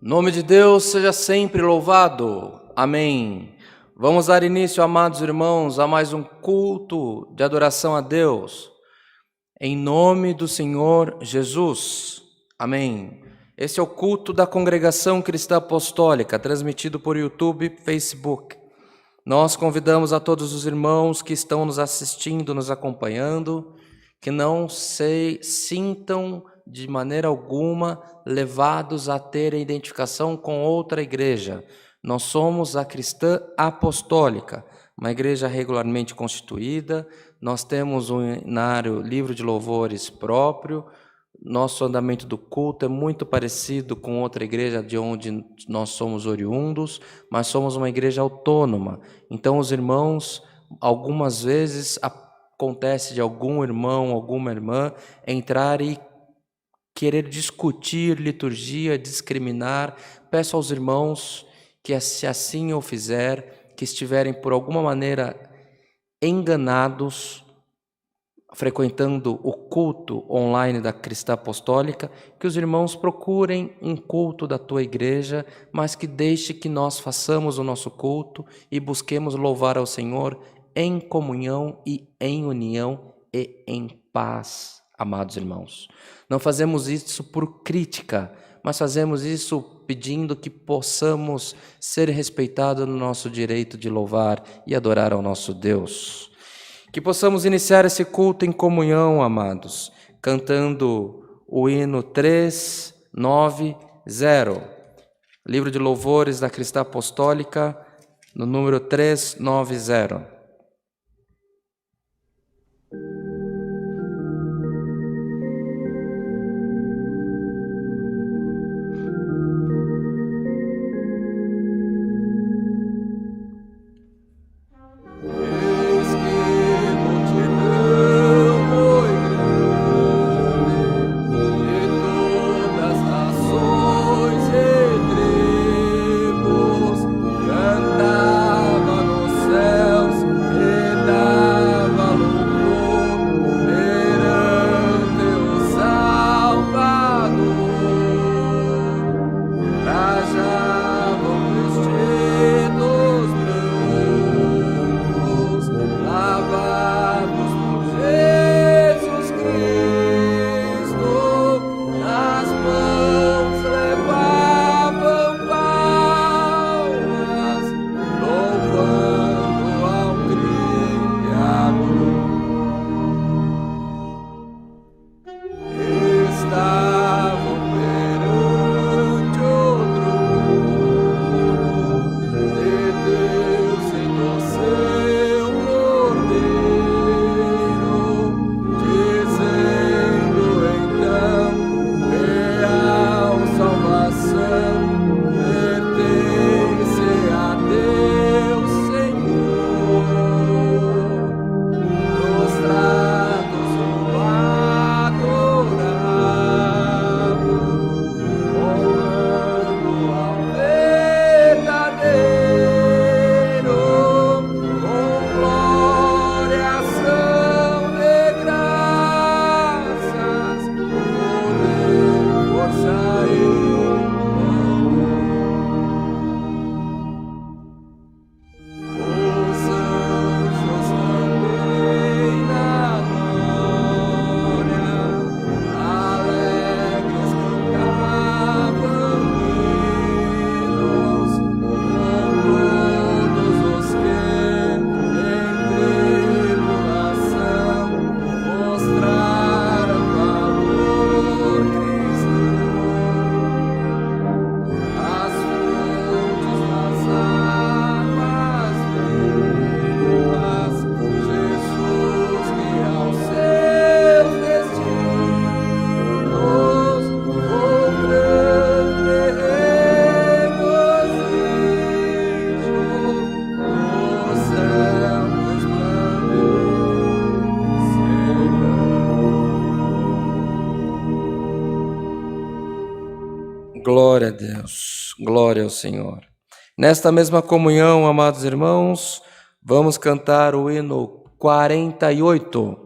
O nome de Deus seja sempre louvado. Amém. Vamos dar início, amados irmãos, a mais um culto de adoração a Deus. Em nome do Senhor Jesus. Amém. Esse é o culto da Congregação Cristã Apostólica, transmitido por YouTube e Facebook. Nós convidamos a todos os irmãos que estão nos assistindo, nos acompanhando, que não se sintam de maneira alguma levados a ter identificação com outra igreja. Nós somos a Cristã Apostólica, uma igreja regularmente constituída, nós temos um hinário, livro de louvores próprio, nosso andamento do culto é muito parecido com outra igreja de onde nós somos oriundos, mas somos uma igreja autônoma. Então os irmãos, algumas vezes acontece de algum irmão, alguma irmã entrar e querer discutir liturgia, discriminar. Peço aos irmãos que, se assim o fizer, que estiverem por alguma maneira enganados, frequentando o culto online da Cristã Apostólica, que os irmãos procurem um culto da tua igreja, mas que deixe que nós façamos o nosso culto e busquemos louvar ao Senhor em comunhão e em união e em paz, amados irmãos. Não fazemos isso por crítica, mas fazemos isso pedindo que possamos ser respeitados no nosso direito de louvar e adorar ao nosso Deus. Que possamos iniciar esse culto em comunhão, amados, cantando o hino 390, livro de louvores da Cristã Apostólica, no número 390. Glória a Deus, glória ao Senhor. Nesta mesma comunhão, amados irmãos, vamos cantar o hino 48.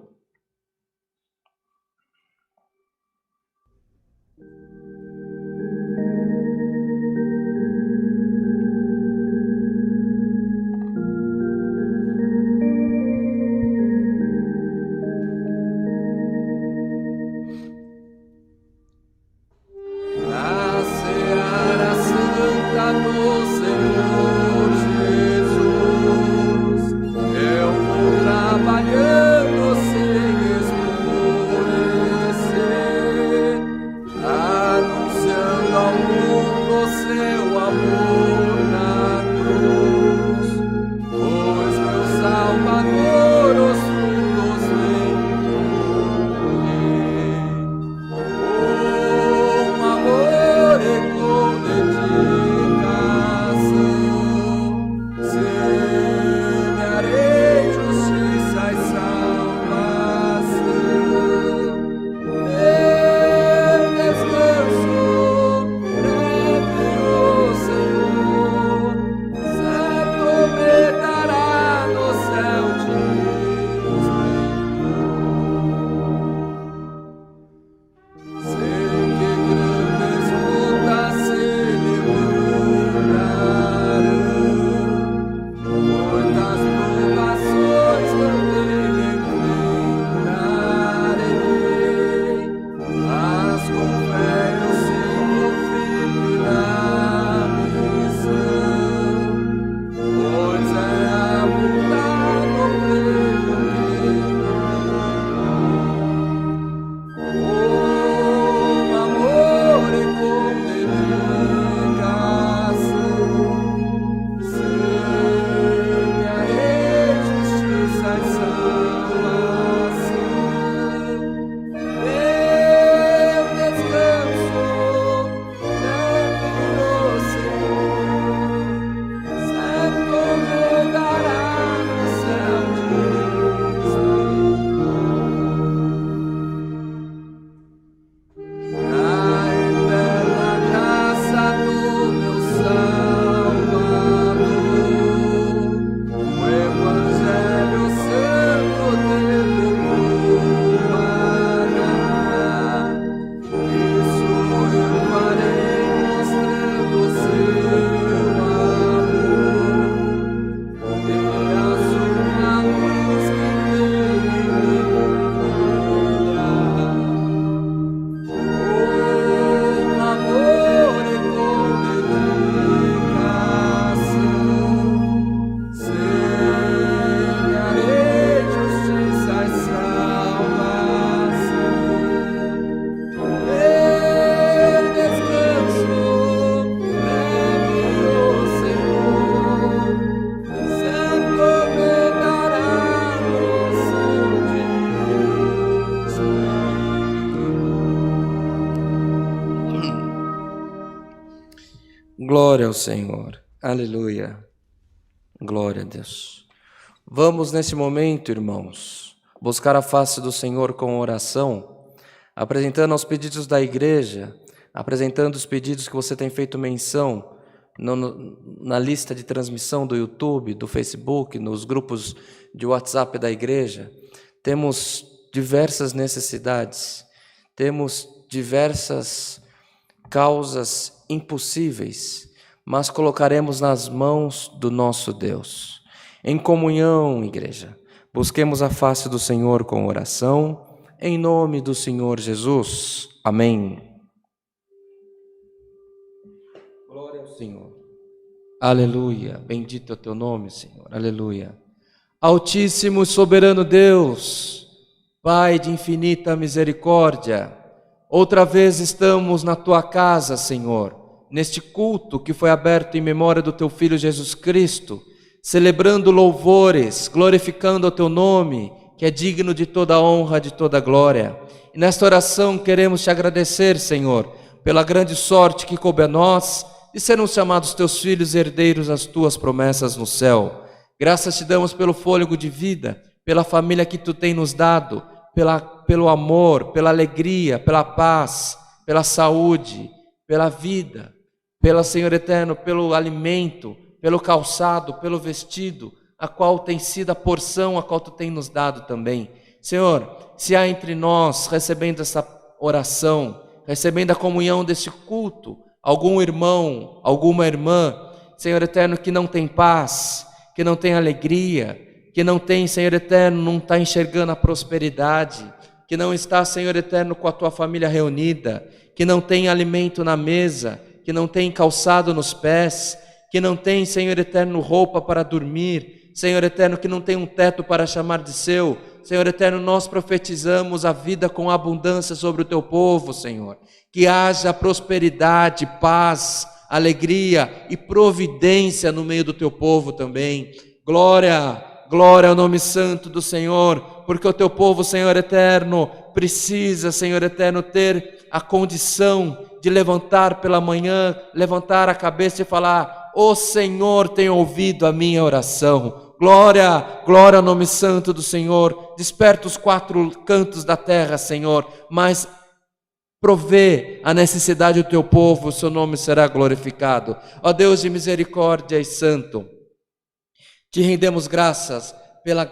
Glória ao Senhor. Aleluia. Glória a Deus. Vamos nesse momento, irmãos, buscar a face do Senhor com oração, apresentando aos pedidos da igreja, apresentando os pedidos que você tem feito menção na lista de transmissão do YouTube, do Facebook, nos grupos de WhatsApp da igreja. Temos diversas necessidades, temos diversas causas impossíveis, mas colocaremos nas mãos do nosso Deus. Em comunhão, igreja, busquemos a face do Senhor com oração, em nome do Senhor Jesus. Amém. Glória ao Senhor. Aleluia. Bendito é o teu nome, Senhor. Aleluia. Altíssimo e soberano Deus, Pai de infinita misericórdia, outra vez estamos na tua casa, Senhor, neste culto que foi aberto em memória do teu Filho Jesus Cristo, celebrando louvores, glorificando o teu nome, que é digno de toda honra, de toda glória. E nesta oração queremos te agradecer, Senhor, pela grande sorte que coube a nós, de sermos chamados teus filhos herdeiros das tuas promessas no céu. Graças te damos pelo fôlego de vida, pela família que tu tem nos dado, pelo amor, pela alegria, pela paz, pela saúde, pela vida, Senhor eterno, pelo alimento, pelo calçado, pelo vestido, a qual tem sido a porção a qual tu tem nos dado também. Senhor, se há entre nós, recebendo essa oração, recebendo a comunhão deste culto, algum irmão, alguma irmã, Senhor eterno, que não tem paz, que não tem alegria, que não tem, Senhor eterno, não está enxergando a prosperidade, que não está, Senhor eterno, com a tua família reunida, que não tem alimento na mesa, que não tem calçado nos pés, que não tem, Senhor eterno, roupa para dormir, Senhor eterno, que não tem um teto para chamar de seu. Senhor eterno, nós profetizamos a vida com abundância sobre o teu povo, Senhor. Que haja prosperidade, paz, alegria e providência no meio do teu povo também. Glória, glória ao nome santo do Senhor, porque o teu povo, Senhor eterno, precisa, Senhor eterno, ter a condição de levantar pela manhã, levantar a cabeça e falar: o Senhor tem ouvido a minha oração. Glória, glória ao nome santo do Senhor. Desperta os quatro cantos da terra, Senhor, mas provê a necessidade do teu povo, o seu nome será glorificado. Ó Deus de misericórdia e santo, te rendemos graças pela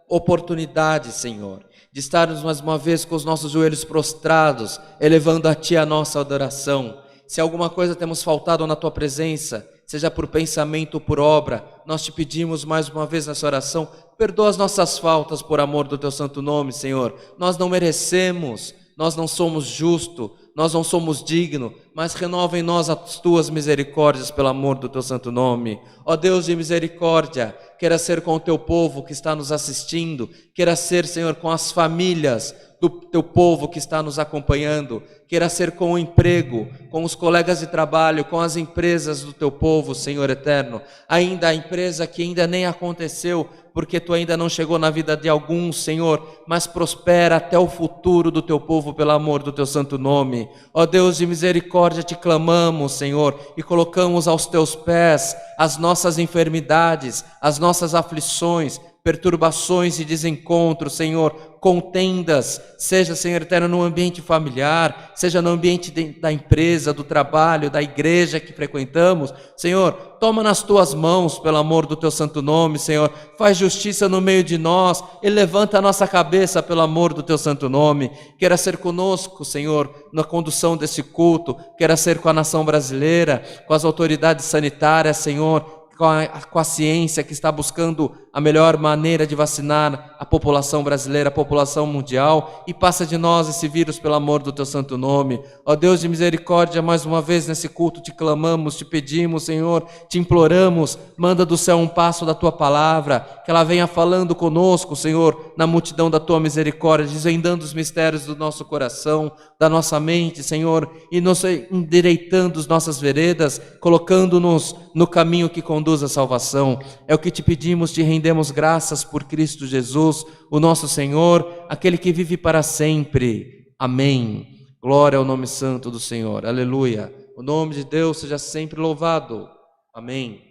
oportunidade, Senhor, de estarmos mais uma vez com os nossos joelhos prostrados, elevando a Ti a nossa adoração. Se alguma coisa temos faltado na Tua presença, seja por pensamento ou por obra, nós te pedimos mais uma vez nessa oração, perdoa as nossas faltas por amor do Teu santo nome, Senhor. Nós não merecemos, nós não somos justos, nós não somos dignos, mas renova em nós as Tuas misericórdias pelo amor do Teu santo nome. Ó Deus de misericórdia, queira ser com o Teu povo que está nos assistindo, queira ser, Senhor, com as famílias do Teu povo que está nos acompanhando, queira ser com o emprego, com os colegas de trabalho, com as empresas do Teu povo, Senhor eterno, ainda a empresa que ainda nem aconteceu, porque Tu ainda não chegou na vida de alguns, Senhor, mas prospera até o futuro do Teu povo pelo amor do Teu santo nome. Ó Deus de misericórdia, te clamamos, Senhor, e colocamos aos Teus pés as nossas enfermidades, as nossas aflições, perturbações e desencontros, Senhor, contendas, seja, Senhor eterno, no ambiente familiar, seja no ambiente da empresa, do trabalho, da igreja que frequentamos. Senhor, toma nas Tuas mãos, pelo amor do Teu santo nome, Senhor, faz justiça no meio de nós e levanta a nossa cabeça pelo amor do Teu santo nome. Queira ser conosco, Senhor, na condução desse culto, queira ser com a nação brasileira, com as autoridades sanitárias, Senhor, com a ciência que está buscando a melhor maneira de vacinar a população brasileira, a população mundial, e passa de nós esse vírus pelo amor do Teu santo nome. Ó Deus de misericórdia, mais uma vez nesse culto te clamamos, te pedimos, Senhor, te imploramos, manda do céu um passo da Tua palavra, que ela venha falando conosco, Senhor, na multidão da Tua misericórdia, desvendando os mistérios do nosso coração, da nossa mente, Senhor, e nos endireitando as nossas veredas, colocando-nos no caminho que conduz à salvação. É o que te pedimos, te rendemos graças por Cristo Jesus, o nosso Senhor, aquele que vive para sempre. Amém. Glória ao nome santo do Senhor. Aleluia. O nome de Deus seja sempre louvado. Amém.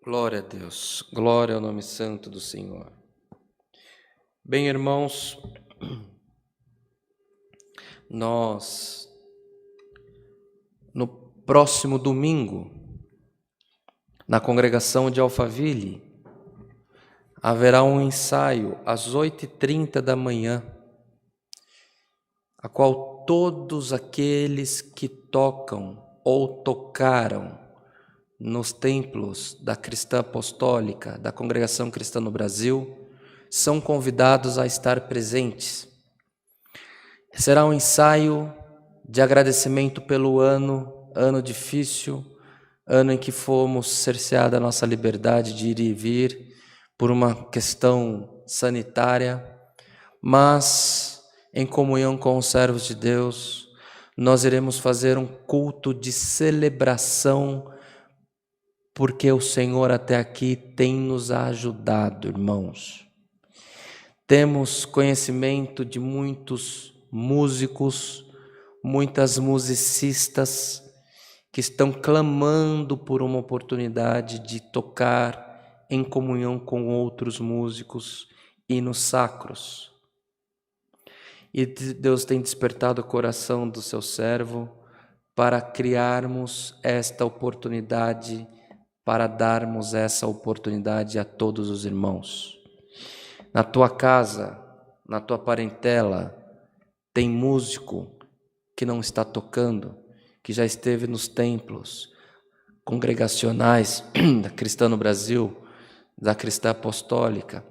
Glória a Deus. Glória ao nome santo do Senhor. Bem, irmãos, nós, no próximo domingo, na congregação de Alphaville, haverá um ensaio às 8h30 da manhã, a qual todos aqueles que tocam ou tocaram nos templos da Cristã Apostólica, da Congregação Cristã no Brasil, são convidados a estar presentes. Será um ensaio de agradecimento pelo ano difícil, ano em que fomos cerceados a nossa liberdade de ir e vir por uma questão sanitária, mas em comunhão com os servos de Deus, nós iremos fazer um culto de celebração, porque o Senhor até aqui tem nos ajudado, irmãos. Temos conhecimento de muitos músicos, muitas musicistas que estão clamando por uma oportunidade de tocar em comunhão com outros músicos hinos sacros. E Deus tem despertado o coração do seu servo para criarmos esta oportunidade, para darmos essa oportunidade a todos os irmãos. Na tua casa, na tua parentela, tem músico que não está tocando, que já esteve nos templos congregacionais da Cristã no Brasil, da Cristã Apostólica,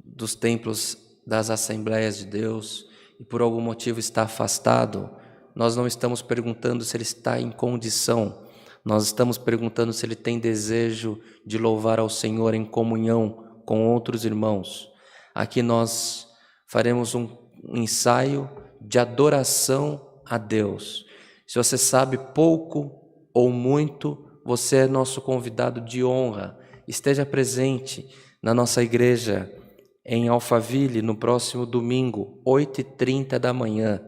dos templos das Assembleias de Deus, e por algum motivo está afastado, nós não estamos perguntando se ele está em condição, nós estamos perguntando se ele tem desejo de louvar ao Senhor em comunhão com outros irmãos. Aqui nós faremos um ensaio de adoração a Deus. Se você sabe pouco ou muito, você é nosso convidado de honra. Esteja presente na nossa igreja em Alphaville no próximo domingo, 8h30 da manhã.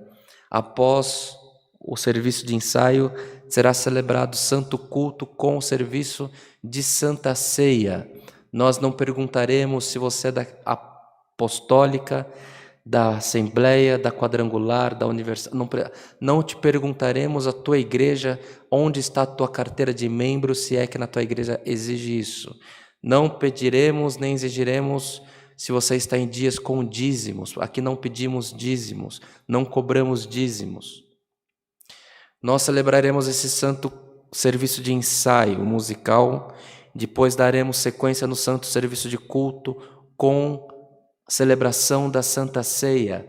Após o serviço de ensaio, será celebrado santo culto com o serviço de Santa Ceia. Nós não perguntaremos se você é da apostólica, da Assembleia, da Quadrangular, da Universidade. Não te perguntaremos a tua igreja, onde está a tua carteira de membro, se é que na tua igreja exige isso. Não pediremos nem exigiremos se você está em dias com dízimos. Aqui não pedimos dízimos, não cobramos dízimos. Nós celebraremos esse santo serviço de ensaio musical, depois daremos sequência no santo serviço de culto com celebração da Santa Ceia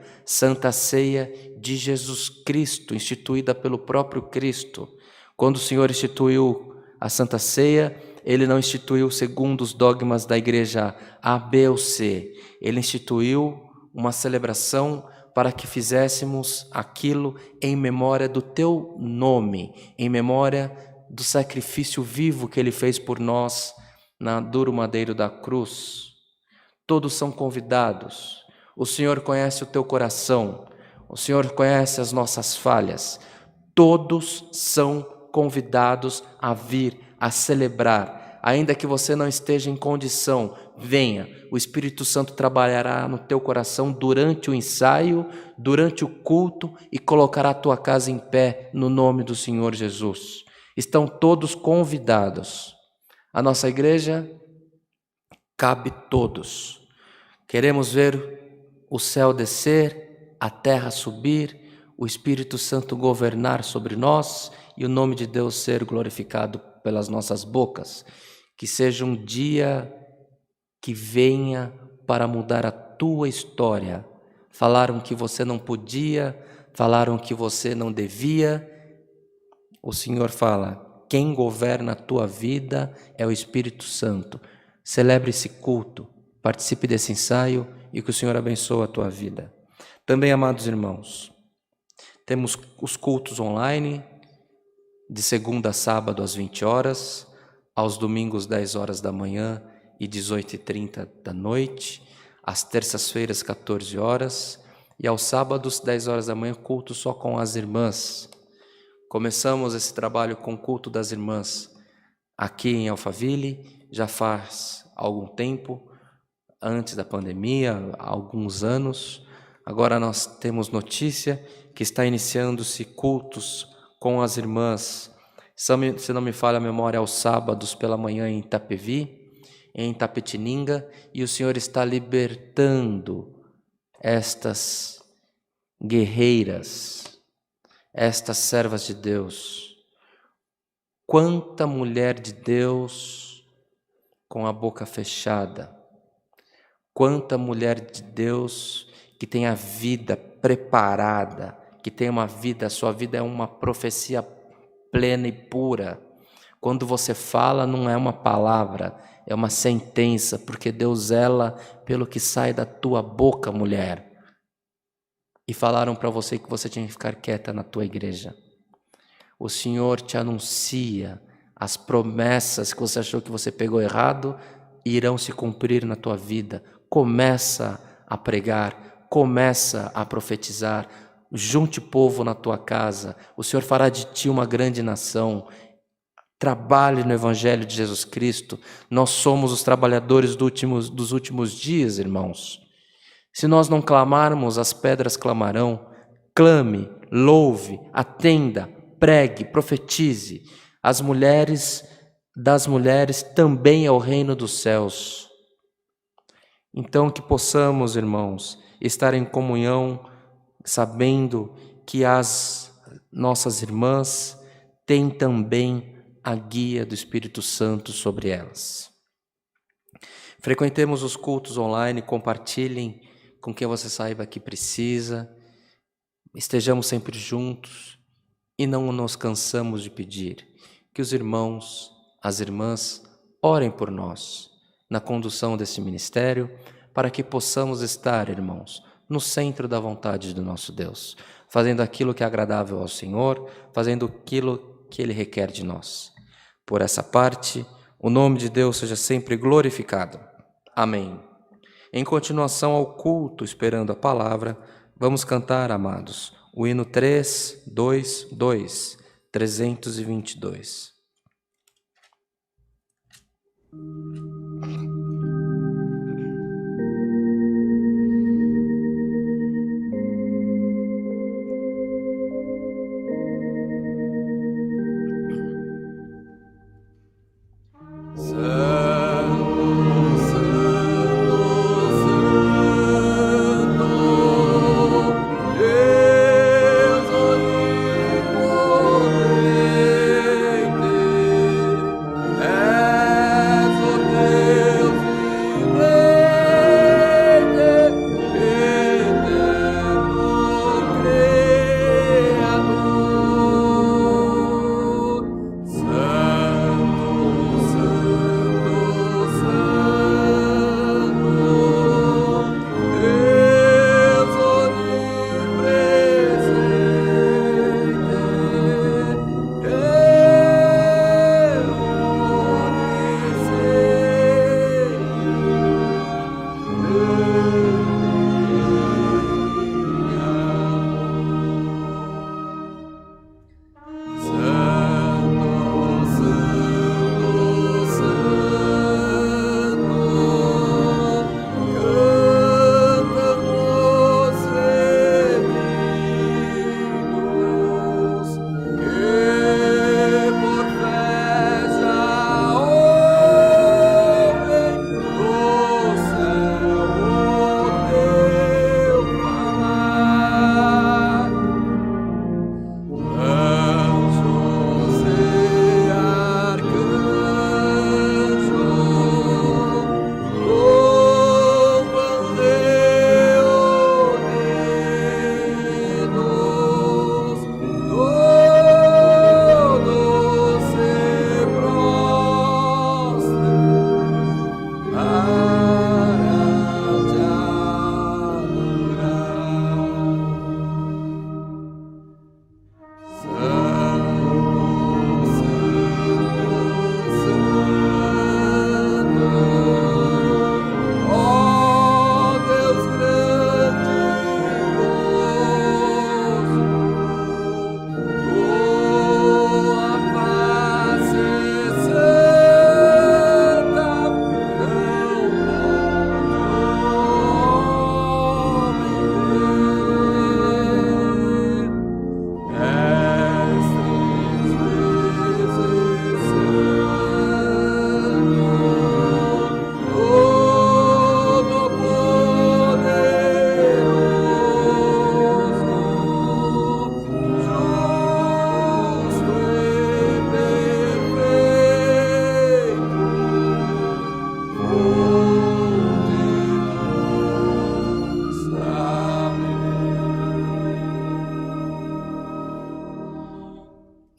de Jesus Cristo, instituída pelo próprio Cristo. Quando o Senhor instituiu a Santa Ceia, Ele não instituiu segundo os dogmas da igreja A, B ou C. Ele instituiu uma celebração para que fizéssemos aquilo em memória do Teu nome, em memória do sacrifício vivo que Ele fez por nós na duro madeiro da cruz. Todos são convidados. O Senhor conhece o teu coração. O Senhor conhece as nossas falhas. Todos são convidados a vir, a celebrar. Ainda que você não esteja em condição, venha. O Espírito Santo trabalhará no teu coração durante o ensaio, durante o culto e colocará a tua casa em pé no nome do Senhor Jesus. Estão todos convidados. A nossa igreja cabe todos. Queremos ver o céu descer, a terra subir, o Espírito Santo governar sobre nós e o nome de Deus ser glorificado pelas nossas bocas. Que seja um dia que venha para mudar a tua história. Falaram que você não podia, falaram que você não devia. O Senhor fala: quem governa a tua vida é o Espírito Santo. Celebre esse culto, participe desse ensaio e que o Senhor abençoe a tua vida. Também, amados irmãos, temos os cultos online, de segunda a sábado às 20 horas, aos domingos 10 horas da manhã e 18h30 da noite, às terças-feiras 14 horas e aos sábados 10 horas da manhã, culto só com as irmãs. Começamos esse trabalho com o culto das irmãs aqui em Alphaville, já faz algum tempo, antes da pandemia, há alguns anos. Agora nós temos notícia que está iniciando-se cultos com as irmãs, se não me falha a memória, aos sábados pela manhã em Itapevi, em Tapetininga, e o Senhor está libertando estas guerreiras, estas servas de Deus. Quanta mulher de Deus com a boca fechada, quanta mulher de Deus que tem a vida preparada, que tem uma vida, a sua vida é uma profecia plena e pura. Quando você fala, não é uma palavra, é uma sentença, porque Deus zela pelo que sai da tua boca, mulher. E falaram para você que você tinha que ficar quieta na tua igreja. O Senhor te anuncia as promessas que você achou que você pegou errado irão se cumprir na tua vida. Começa a pregar, começa a profetizar, junte povo na tua casa, o Senhor fará de ti uma grande nação. Trabalhe no Evangelho de Jesus Cristo. Nós somos os trabalhadores dos últimos dias, irmãos. Se nós não clamarmos, as pedras clamarão. Clame, louve, atenda, pregue, profetize. As mulheres das mulheres também é o reino dos céus. Então que possamos, irmãos, estar em comunhão, sabendo que as nossas irmãs têm também a guia do Espírito Santo sobre elas. Frequentemos os cultos online, compartilhem com quem você saiba que precisa. estejamos sempre juntos e não nos cansamos de pedir que os irmãos, as irmãs, orem por nós na condução desse ministério, para que possamos estar, irmãos, no centro da vontade do nosso Deus, fazendo aquilo que é agradável ao Senhor, fazendo aquilo que Ele requer de nós. Por essa parte, o nome de Deus seja sempre glorificado. Amém. Em continuação ao culto, esperando a palavra, vamos cantar, amados, o hino 322, 322.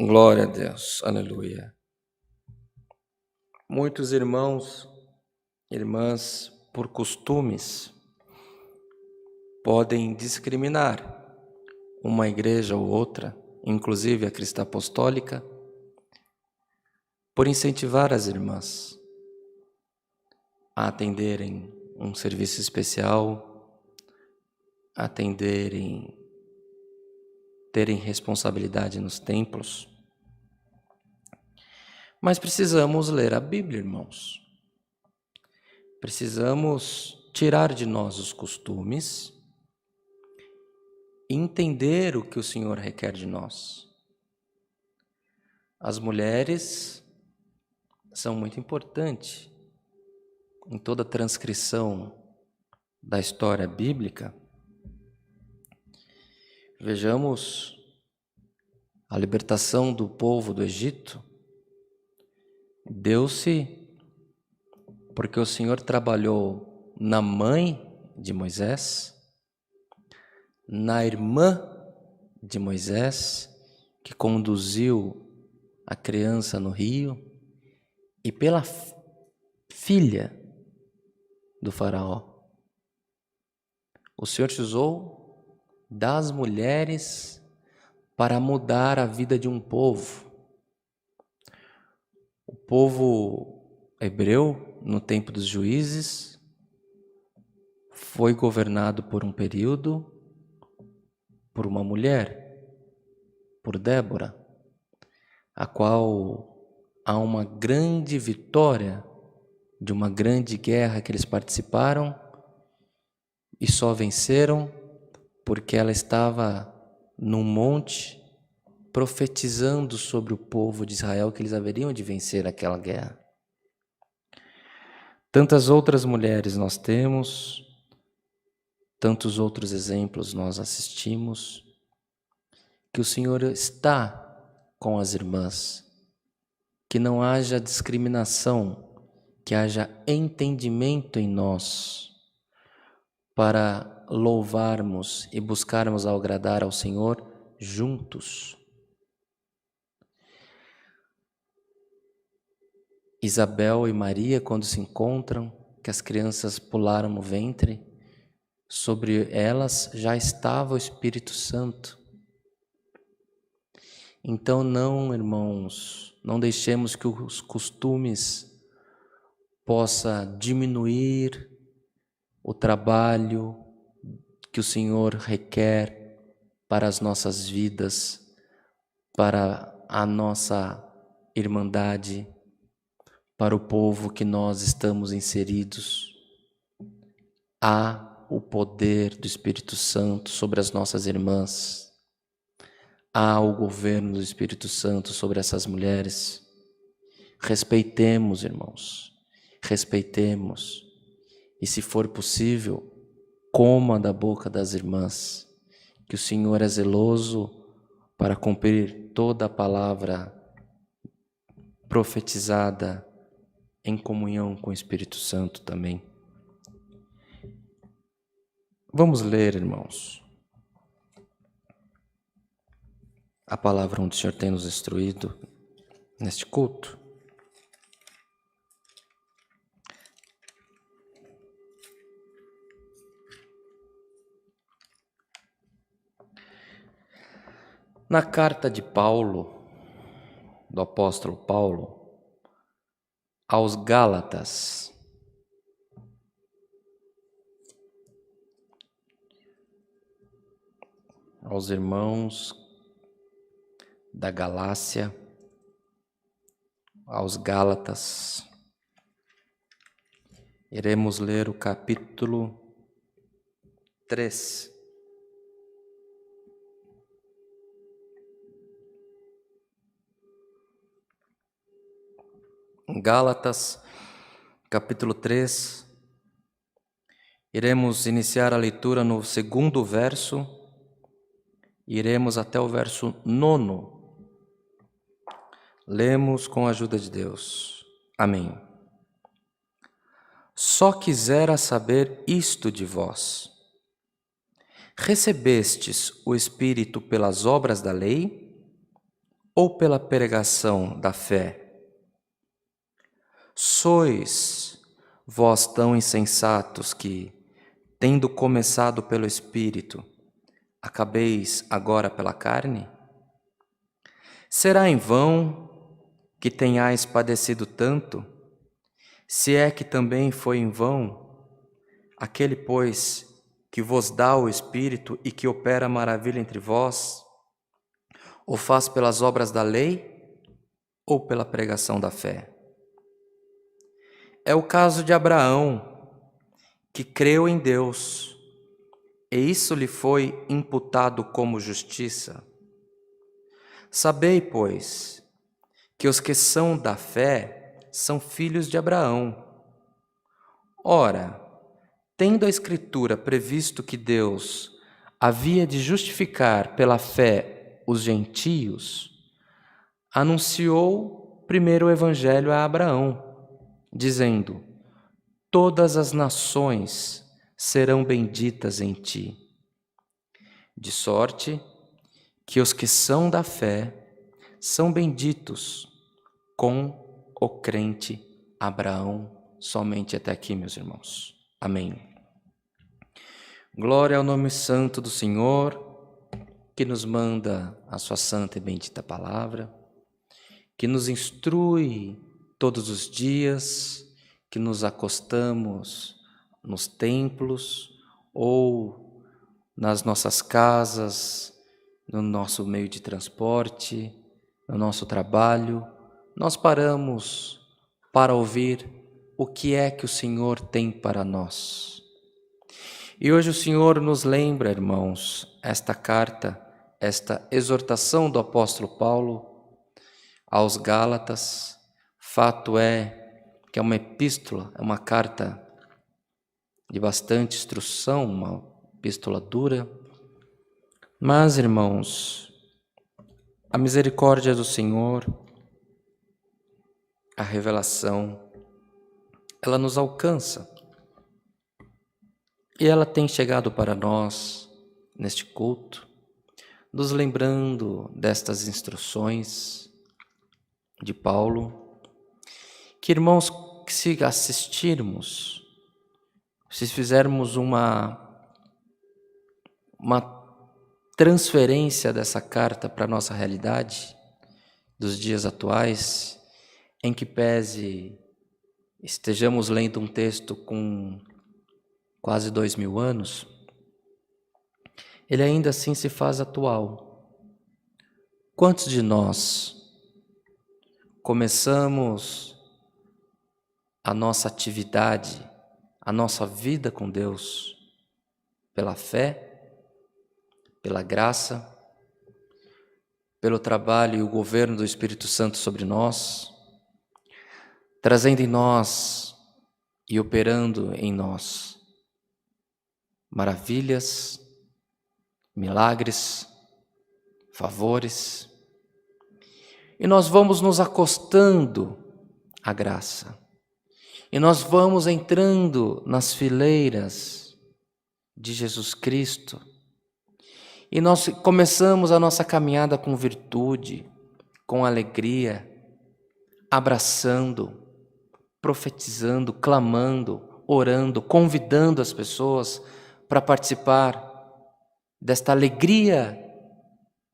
Glória a Deus, aleluia. Muitos irmãos, irmãs, por costumes, podem discriminar uma igreja ou outra, inclusive a cristã apostólica, por incentivar as irmãs a atenderem um serviço especial, a terem responsabilidade nos templos. Mas precisamos ler a Bíblia, irmãos. Precisamos tirar de nós os costumes e entender o que o Senhor requer de nós. As mulheres são muito importantes em toda a transcrição da história bíblica. Vejamos a libertação do povo do Egito. Deu-se porque o Senhor trabalhou na mãe de Moisés, na irmã de Moisés, que conduziu a criança no rio, e pela filha do faraó. O Senhor te usou das mulheres para mudar a vida de um povo. O povo hebreu, no tempo dos juízes, foi governado por um período por uma mulher, por Débora, a qual há uma grande vitória de uma grande guerra que eles participaram e só venceram porque ela estava num monte profetizando sobre o povo de Israel que eles haveriam de vencer aquela guerra. Tantas outras mulheres nós temos, tantos outros exemplos nós assistimos, que o Senhor está com as irmãs, que não haja discriminação, que haja entendimento em nós, para louvarmos e buscarmos agradar ao Senhor juntos. Isabel e Maria, quando se encontram, que as crianças pularam no ventre, sobre elas já estava o Espírito Santo. Então não, irmãos, não deixemos que os costumes possa diminuir o trabalho que o Senhor requer para as nossas vidas, para a nossa irmandade, para o povo que nós estamos inseridos. Há o poder do Espírito Santo sobre as nossas irmãs. Há o governo do Espírito Santo sobre essas mulheres. Respeitemos, irmãos, respeitemos. E se for possível, coma da boca das irmãs, que o Senhor é zeloso para cumprir toda a palavra profetizada em comunhão com o Espírito Santo também. Vamos ler, irmãos, a palavra onde o Senhor tem nos instruído neste culto. Na carta de Paulo, do apóstolo Paulo, aos Gálatas, aos irmãos da Galácia, aos Gálatas, iremos ler o capítulo 3. Gálatas, capítulo 3, iremos iniciar a leitura no 2º verso, iremos até o verso 9. Lemos com a ajuda de Deus. Amém. Só quisera saber isto de vós: recebestes o Espírito pelas obras da lei ou pela pregação da fé? Sois vós tão insensatos que, tendo começado pelo Espírito, acabeis agora pela carne? Será em vão que tenhais padecido tanto, se é que também foi em vão aquele, pois, que vos dá o Espírito e que opera maravilha entre vós, o faz pelas obras da lei ou pela pregação da fé? É o caso de Abraão, que creu em Deus, e isso lhe foi imputado como justiça. Sabei, pois, que os que são da fé são filhos de Abraão. Ora, tendo a Escritura previsto que Deus havia de justificar pela fé os gentios, anunciou primeiro o Evangelho a Abraão, dizendo: todas as nações serão benditas em ti. De sorte que os que são da fé são benditos com o crente Abraão. Somente até aqui, meus irmãos. Amém. Glória ao nome santo do Senhor, que nos manda a sua santa e bendita palavra, que nos instrui todos os dias, que nos acostamos nos templos ou nas nossas casas, no nosso meio de transporte, no nosso trabalho, nós paramos para ouvir o que é que o Senhor tem para nós. E hoje o Senhor nos lembra, irmãos, esta carta, esta exortação do apóstolo Paulo aos Gálatas. Fato é que é uma epístola, é uma carta de bastante instrução, uma epístola dura. Mas, irmãos, a misericórdia do Senhor, a revelação, ela nos alcança. E ela tem chegado para nós neste culto, nos lembrando destas instruções de Paulo, que, irmãos, se assistirmos, se fizermos uma transferência dessa carta para a nossa realidade dos dias atuais, em que pese estejamos lendo um texto com quase 2000 anos, ele ainda assim se faz atual. Quantos de nós começamos a nossa atividade, a nossa vida com Deus, pela fé, pela graça, pelo trabalho e o governo do Espírito Santo sobre nós, trazendo em nós e operando em nós maravilhas, milagres, favores, e nós vamos nos acostando à graça, e nós vamos entrando nas fileiras de Jesus Cristo, e nós começamos a nossa caminhada com virtude, com alegria, abraçando, profetizando, clamando, orando, convidando as pessoas para participar desta alegria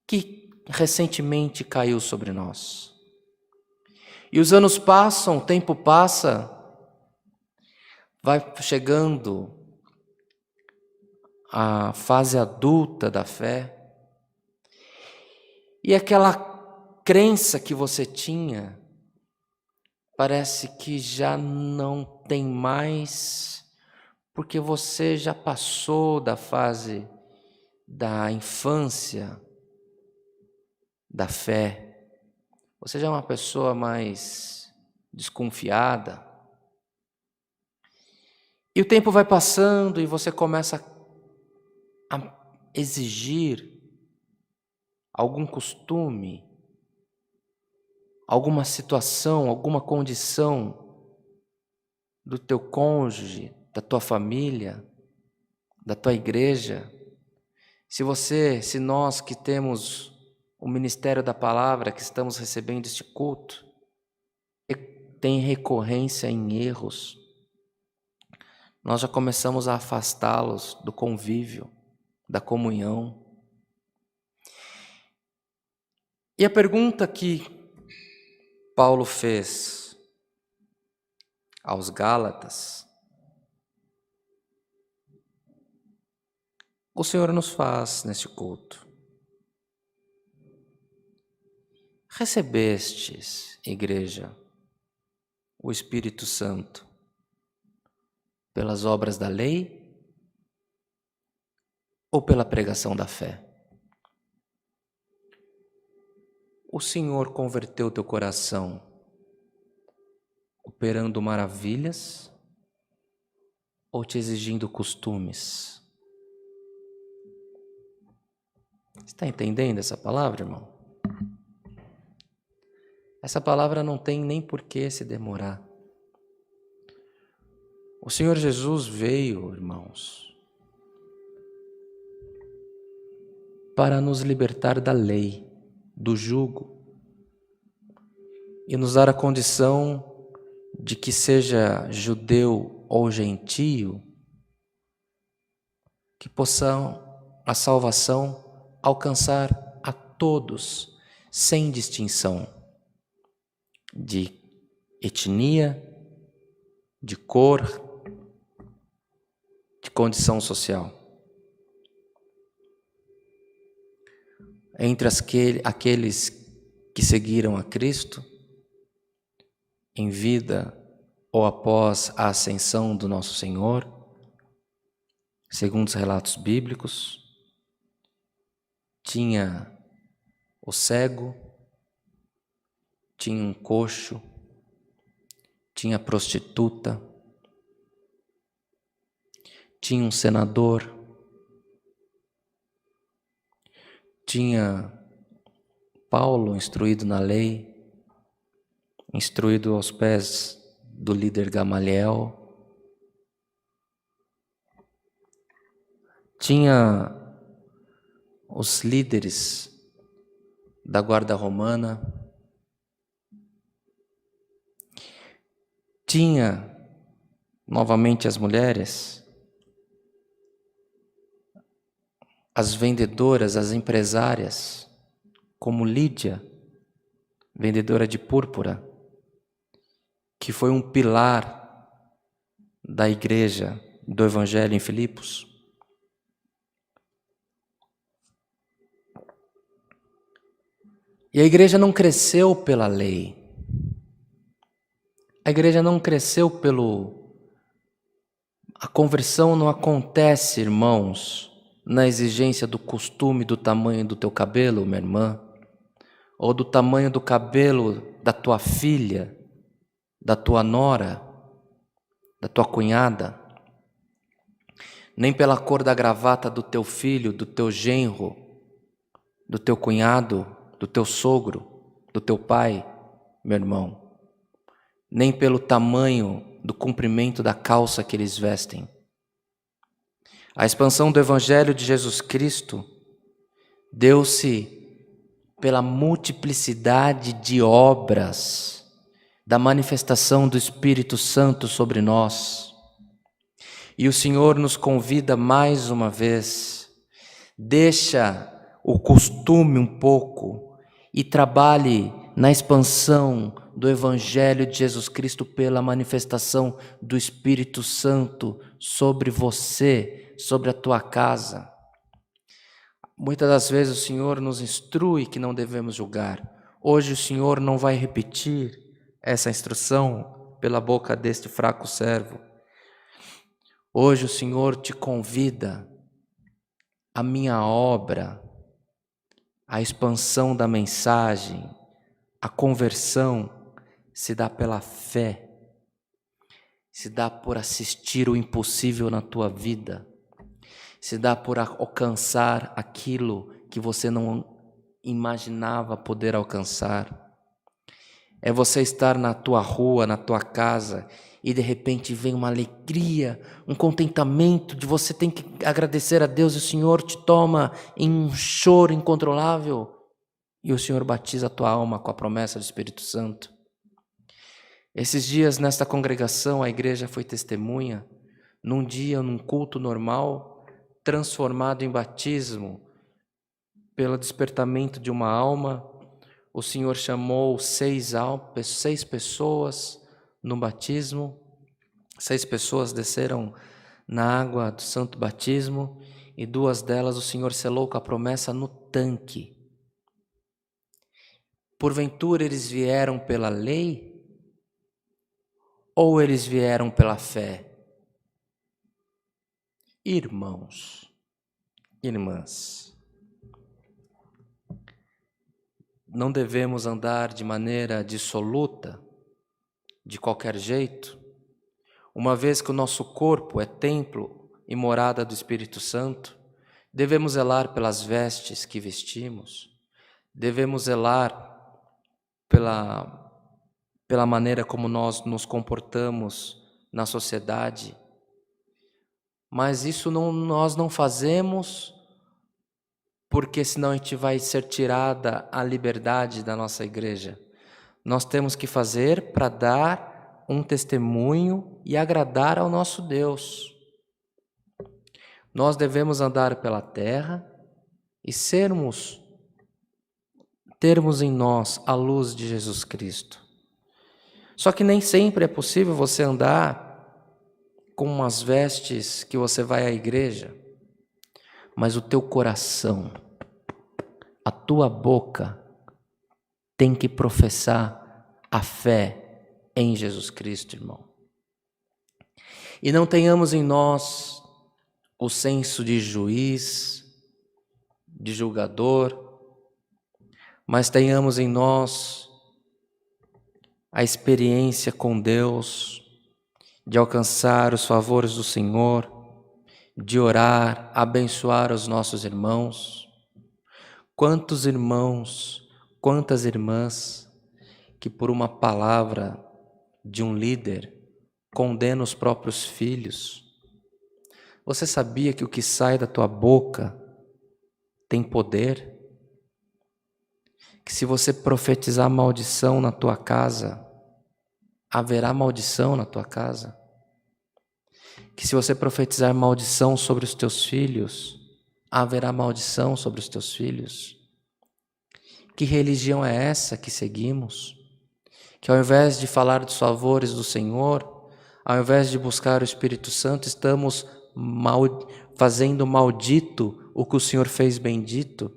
que recentemente caiu sobre nós. E os anos passam, o tempo passa, vai chegando a fase adulta da fé, e aquela crença que você tinha parece que já não tem mais, porque você já passou da fase da infância, da fé. Você já é uma pessoa mais desconfiada. E o tempo vai passando e você começa a exigir algum costume, alguma situação, alguma condição do teu cônjuge, da tua família, da tua igreja. Se nós que temos o ministério da palavra, que estamos recebendo este culto, tem recorrência em erros, nós já começamos a afastá-los do convívio, da comunhão. E a pergunta que Paulo fez aos Gálatas, o Senhor nos faz neste culto. Recebestes, igreja, o Espírito Santo pelas obras da lei ou pela pregação da fé? O Senhor converteu teu coração operando maravilhas ou te exigindo costumes? Está entendendo essa palavra, irmão? Essa palavra não tem nem por que se demorar. O Senhor Jesus veio, irmãos, para nos libertar da lei, do jugo, e nos dar a condição de que seja judeu ou gentio, que possam a salvação alcançar a todos, sem distinção de etnia, de cor, de condição social. Entre aqueles que seguiram a Cristo, em vida ou após a ascensão do nosso Senhor, segundo os relatos bíblicos, tinha o cego, tinha um coxo, tinha a prostituta, tinha um senador, tinha Paulo instruído na lei, instruído aos pés do líder Gamaliel, tinha os líderes da guarda romana, tinha novamente as mulheres, as vendedoras, as empresárias, como Lídia, vendedora de púrpura, que foi um pilar da igreja do Evangelho em Filipos. E a igreja não cresceu pela lei. A igreja não cresceu A conversão não acontece, irmãos, na exigência do costume, do tamanho do teu cabelo, minha irmã, ou do tamanho do cabelo da tua filha, da tua nora, da tua cunhada, nem pela cor da gravata do teu filho, do teu genro, do teu cunhado, do teu sogro, do teu pai, meu irmão, nem pelo tamanho do comprimento da calça que eles vestem. A expansão do Evangelho de Jesus Cristo deu-se pela multiplicidade de obras da manifestação do Espírito Santo sobre nós. E o Senhor nos convida mais uma vez, deixa o costume um pouco e trabalhe na expansão do Evangelho de Jesus Cristo pela manifestação do Espírito Santo sobre você, sobre a tua casa. Muitas das vezes o Senhor nos instrui que não devemos julgar. Hoje o Senhor não vai repetir essa instrução pela boca deste fraco servo. Hoje o Senhor te convida, a minha obra, a expansão da mensagem, a conversão se dá pela fé, se dá por assistir o impossível na tua vida, se dá por alcançar aquilo que você não imaginava poder alcançar. É você estar na tua rua, na tua casa, e de repente vem uma alegria, um contentamento de você ter que agradecer a Deus, e o Senhor te toma em um choro incontrolável, e o Senhor batiza a tua alma com a promessa do Espírito Santo. Esses dias nesta congregação a igreja foi testemunha, num dia, num culto normal, transformado em batismo, pelo despertamento de uma alma. O Senhor chamou 6 pessoas no batismo, 6 pessoas desceram na água do santo batismo, e 2 delas o Senhor selou com a promessa no tanque. Porventura eles vieram pela lei ou eles vieram pela fé? Irmãos, irmãs, não devemos andar de maneira dissoluta, de qualquer jeito, uma vez que o nosso corpo é templo e morada do Espírito Santo. Devemos zelar pelas vestes que vestimos, devemos zelar pela maneira como nós nos comportamos na sociedade, mas isso nós não fazemos porque senão a gente vai ser tirada a liberdade da nossa igreja. Nós temos que fazer para dar um testemunho e agradar ao nosso Deus. Nós devemos andar pela terra e termos em nós a luz de Jesus Cristo. Só que nem sempre é possível você andar com umas vestes que você vai à igreja, mas o teu coração, a tua boca tem que professar a fé em Jesus Cristo, irmão. E não tenhamos em nós o senso de juiz, de julgador, mas tenhamos em nós a experiência com Deus, de alcançar os favores do Senhor, de orar, abençoar os nossos irmãos. Quantos irmãos, quantas irmãs que por uma palavra de um líder condenam os próprios filhos. Você sabia que o que sai da tua boca tem poder? Que se você profetizar maldição na tua casa, haverá maldição na tua casa? Que se você profetizar maldição sobre os teus filhos, haverá maldição sobre os teus filhos? Que religião é essa que seguimos? Que ao invés de falar dos favores do Senhor, ao invés de buscar o Espírito Santo, estamos fazendo maldito o que o Senhor fez bendito,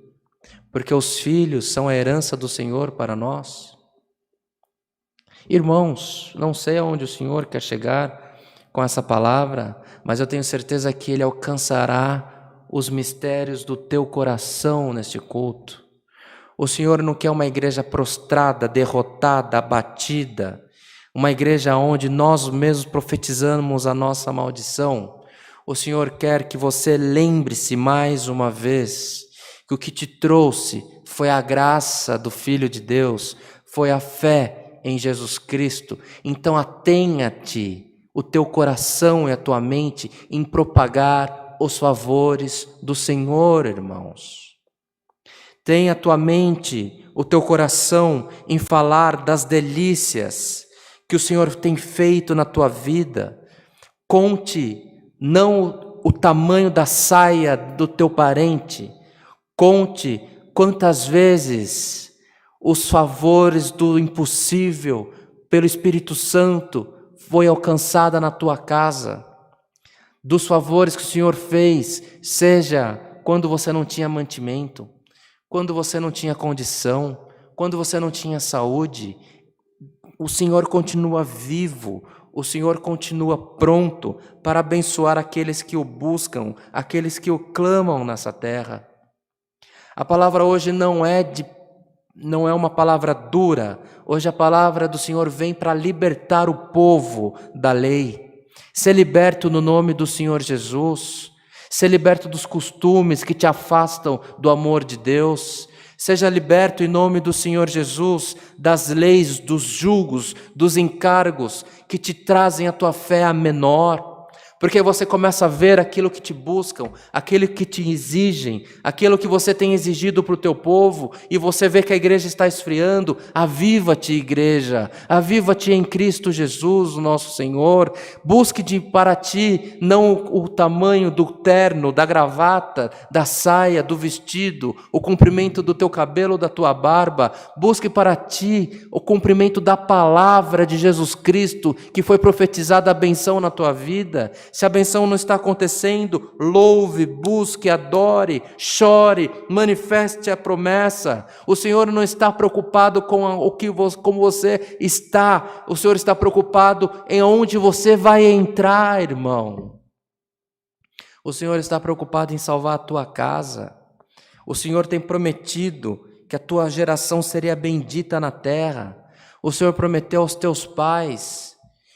porque os filhos são a herança do Senhor para nós. Irmãos, não sei aonde o Senhor quer chegar com essa palavra, mas eu tenho certeza que Ele alcançará os mistérios do teu coração neste culto. O Senhor não quer uma igreja prostrada, derrotada, abatida, uma igreja onde nós mesmos profetizamos a nossa maldição. O Senhor quer que você lembre-se mais uma vez que o que te trouxe foi a graça do Filho de Deus, foi a fé em Jesus Cristo. Então atenha-te o teu coração e a tua mente em propagar os favores do Senhor, irmãos. Tenha a tua mente, o teu coração em falar das delícias que o Senhor tem feito na tua vida. Conte não o tamanho da saia do teu parente, conte quantas vezes os favores do impossível pelo Espírito Santo foi alcançada na tua casa. Dos favores que o Senhor fez, seja quando você não tinha mantimento, quando você não tinha condição, quando você não tinha saúde, o Senhor continua vivo, o Senhor continua pronto para abençoar aqueles que o buscam, aqueles que o clamam nessa terra. A palavra hoje não é uma palavra dura, hoje a palavra do Senhor vem para libertar o povo da lei. Ser liberto no nome do Senhor Jesus. Ser liberto dos costumes que te afastam do amor de Deus. Seja liberto em nome do Senhor Jesus das leis, dos julgos, dos encargos que te trazem a tua fé a menor. Porque você começa a ver aquilo que te buscam, aquilo que te exigem, aquilo que você tem exigido para o teu povo, e você vê que a igreja está esfriando. Aviva-te, igreja, aviva-te em Cristo Jesus, o nosso Senhor. Busque para ti não o tamanho do terno, da gravata, da saia, do vestido, o comprimento do teu cabelo, da tua barba. Busque para ti o cumprimento da palavra de Jesus Cristo, que foi profetizada a benção na tua vida. Se a benção não está acontecendo, louve, busque, adore, chore, manifeste a promessa. O Senhor não está preocupado com como você está, o Senhor está preocupado em onde você vai entrar, irmão. O Senhor está preocupado em salvar a tua casa. O Senhor tem prometido que a tua geração seria bendita na terra. O Senhor prometeu aos teus pais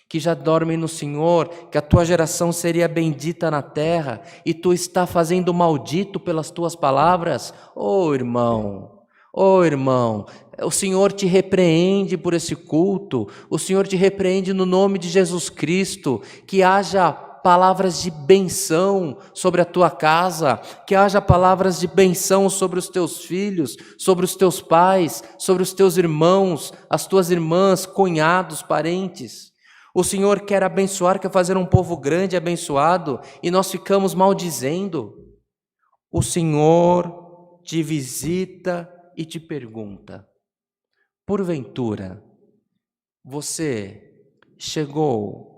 que já dormem no Senhor, que a tua geração seria bendita na terra, e tu está fazendo maldito pelas tuas palavras. Oh irmão, o Senhor te repreende por esse culto, o Senhor te repreende no nome de Jesus Cristo, que haja palavras de benção sobre a tua casa, que haja palavras de benção sobre os teus filhos, sobre os teus pais, sobre os teus irmãos, as tuas irmãs, cunhados, parentes. O Senhor quer abençoar, quer fazer um povo grande e abençoado, e nós ficamos maldizendo. O Senhor te visita e te pergunta: porventura, você chegou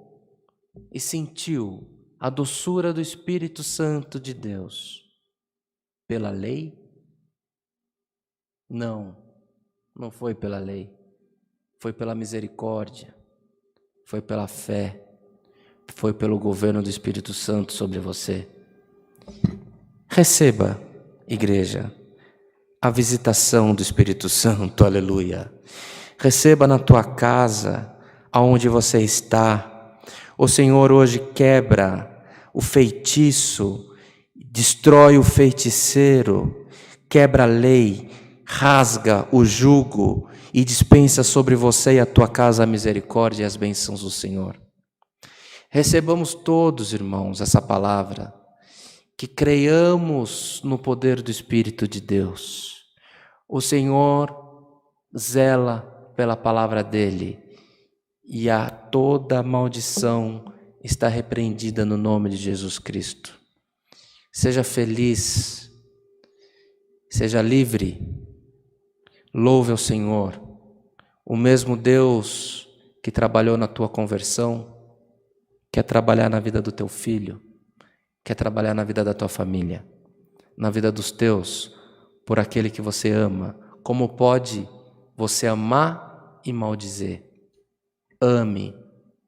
e sentiu a doçura do Espírito Santo de Deus pela lei? Não, não foi pela lei, foi pela misericórdia, foi pela fé, foi pelo governo do Espírito Santo sobre você. Receba, igreja, a visitação do Espírito Santo, aleluia. Receba na tua casa, aonde você está. O Senhor hoje quebra o feitiço, destrói o feiticeiro, quebra a lei, rasga o jugo e dispensa sobre você e a tua casa a misericórdia e as bênçãos do Senhor. Recebamos todos, irmãos, essa palavra, que creiamos no poder do Espírito de Deus. O Senhor zela pela palavra dele, e a toda maldição está repreendida no nome de Jesus Cristo. Seja feliz, seja livre, louve ao Senhor. O mesmo Deus que trabalhou na tua conversão, quer trabalhar na vida do teu filho, quer trabalhar na vida da tua família, na vida dos teus, por aquele que você ama. Como pode você amar e maldizer? Ame,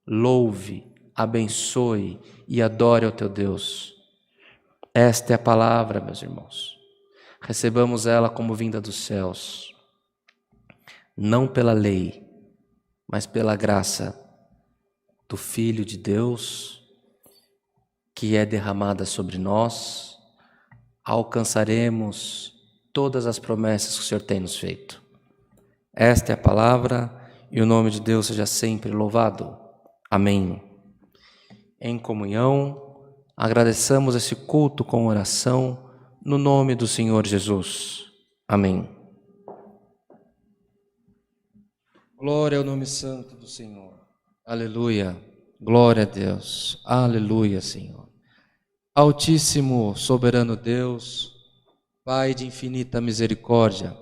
louve, abençoe e adore ao teu Deus. Esta é a palavra, meus irmãos. Recebamos ela como vinda dos céus, não pela lei, mas pela graça do Filho de Deus, que é derramada sobre nós. Alcançaremos todas as promessas que o Senhor tem nos feito. Esta é a palavra, e o nome de Deus seja sempre louvado. Amém. Em comunhão, agradeçamos esse culto com oração, no nome do Senhor Jesus. Amém. Glória ao nome santo do Senhor. Aleluia. Glória a Deus. Aleluia, Senhor. Altíssimo, soberano Deus, Pai de infinita misericórdia,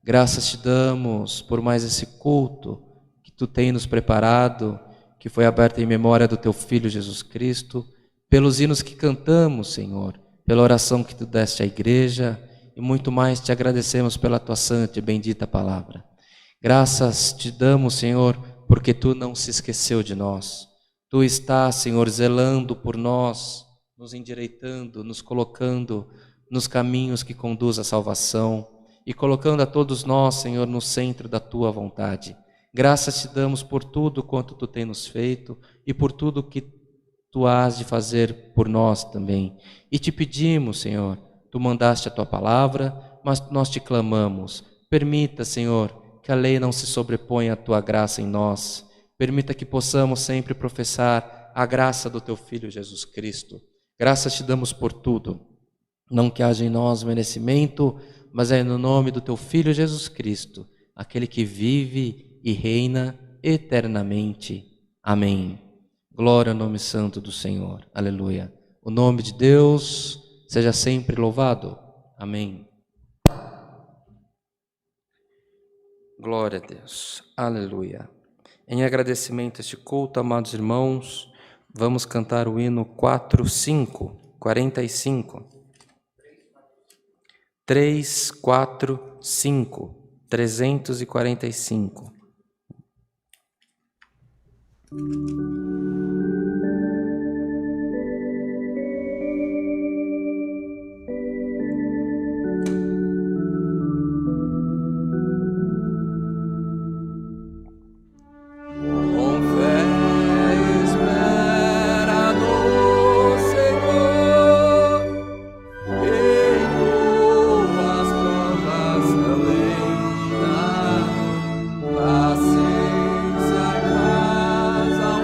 graças te damos por mais esse culto que tu tens nos preparado, que foi aberto em memória do teu Filho Jesus Cristo, pelos hinos que cantamos, Senhor, pela oração que tu deste à igreja, e muito mais te agradecemos pela tua santa e bendita palavra. Graças te damos, Senhor, porque tu não se esqueceu de nós. Tu estás, Senhor, zelando por nós, nos endireitando, nos colocando nos caminhos que conduz à salvação e colocando a todos nós, Senhor, no centro da tua vontade. Graças te damos por tudo quanto tu tens nos feito e por tudo que tu has de fazer por nós também. E te pedimos, Senhor, tu mandaste a tua palavra, mas nós te clamamos. Permita, Senhor, que a lei não se sobreponha à tua graça em nós. Permita que possamos sempre professar a graça do teu Filho Jesus Cristo. Graças te damos por tudo. Não que haja em nós merecimento, mas é no nome do teu Filho Jesus Cristo, aquele que vive e reina eternamente. Amém. Glória ao nome santo do Senhor. Aleluia. O nome de Deus seja sempre louvado. Amém. Glória a Deus. Aleluia. Em agradecimento a este culto, amados irmãos, vamos cantar o hino 45. 3, 4, 5. 345. Paciência, paz ao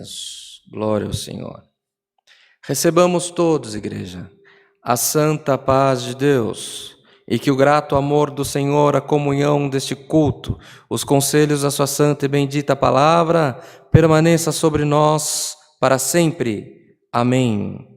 isso. Glória ao Senhor. Recebamos todos, igreja, a santa paz de Deus, e que o grato amor do Senhor, a comunhão deste culto, os conselhos da sua santa e bendita palavra, permaneça sobre nós para sempre. Amém.